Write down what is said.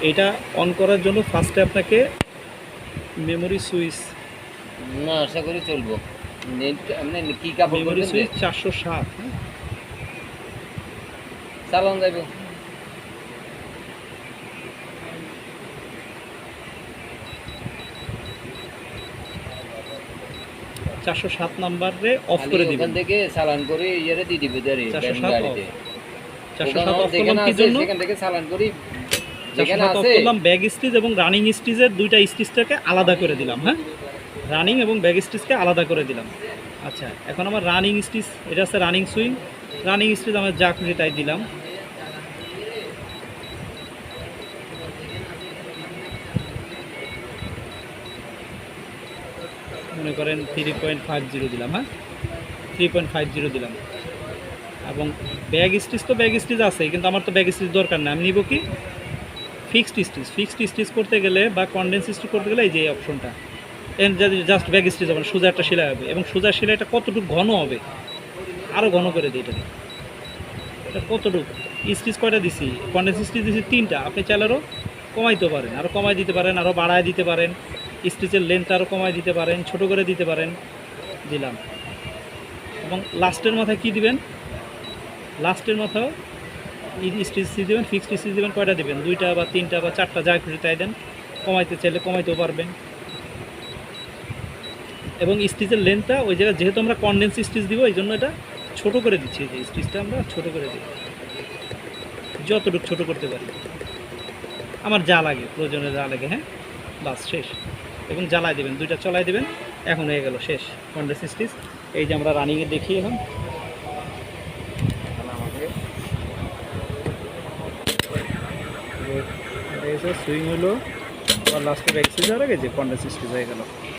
এটা অন করার জন্য ফার্স্টে আপনাকে মেমোরি সুইচ, না আশা করি চলবো। নেট মানে কি কাপড় মেমোরি করবেন যে সুইচ 407, হ্যাঁ চালান যাইব। 407 নাম্বারে অফ খালি করে ওখান দিবেন। থেকে চালান করে ইয়েরে দিয়ে দিবে দাঁড়ি 407 গাড়িতে। 407 অফ যেখানে করলাম কি আছে জন্য? সেখান থেকে চালান করি যেখানে 407 অফ আছে। করলাম, ব্যাগ স্টিচ এবং রানিং স্টিচের দুইটা স্টিচটাকে আলাদা করে দিলাম। হ্যাঁ, রানিং এবং ব্যাগ স্টিচকে আলাদা করে দিলাম। আচ্ছা, এখন আমার রানিং স্টিচ, এটা আছে রানিং সুইং, রানিং স্টিচ আমার যা খুশি তাই দিলাম। মনে করেন 3.50 দিলাম। হ্যাঁ, 3.50 দিলাম। এবং ব্যাগ স্টিচ তো ব্যাগ স্টিচ আছে, কিন্তু আমার তো ব্যাগ স্টিচ দরকার না। আমি নিব কি ফিক্সড স্টিচ। ফিক্সড স্টিচ করতে গেলে বা কনডেন্স স্টিচ করতে গেলে এই যে অপশনটা, এর যদি জাস্ট ব্যাগ স্টিচ হবে, সোজা একটা সেলাই হবে। এবং সোজা সেলাইটা কতটুকু ঘন হবে, আরও ঘন করে দিই এটা। এটা কতটুকু স্টিচ কয়টা দিছি, কনডেন্স স্টিচ দিছি 3টা। আপনি চাইলে আরও কমাইতে পারেন, আরও কমাই দিতে পারেন, আরও বাড়ায় দিতে পারেন। স্টিচের লেন্থ আরও কমাই দিতে পারেন, ছোট করে দিতে পারেন। দিলাম। এবং লাস্টের মাথায় কি দিবেন, লাস্টের মাথাও স্টিচ দেবেন, ফিক্সড স্টিচ দেবেন। কয়টা দেবেন, 2টা বা 3টা বা 4টা, যা খুশি তাই দেন। কমাইতে চাইলে কমাইতেও পারবেন। এবং স্টিচের লেন্থটা ওই জায়গায়, যেহেতু আমরা কনডেন্স স্টিচ দিব, এই জন্য এটা ছোটো করে দিচ্ছি। যে স্টিচটা আমরা ছোটো করে দিই, যতটুকু ছোটো করতে পারি আমার যা লাগে, প্রয়োজনে যা লাগে। হ্যাঁ, বাস শেষ। এবং জ্বালাই দেবেন, 2টা চলাই দেবেন। এখন হয়ে গেল শেষ কনডেন্স স্টিচ। এই যে আমরা রানিংয়ে দেখি এখন সুইং হলো, আবার লাস্টে ব্যাক সুইচ হয়ে গেছে, কনডেন্স স্টিচ হয়ে গেল।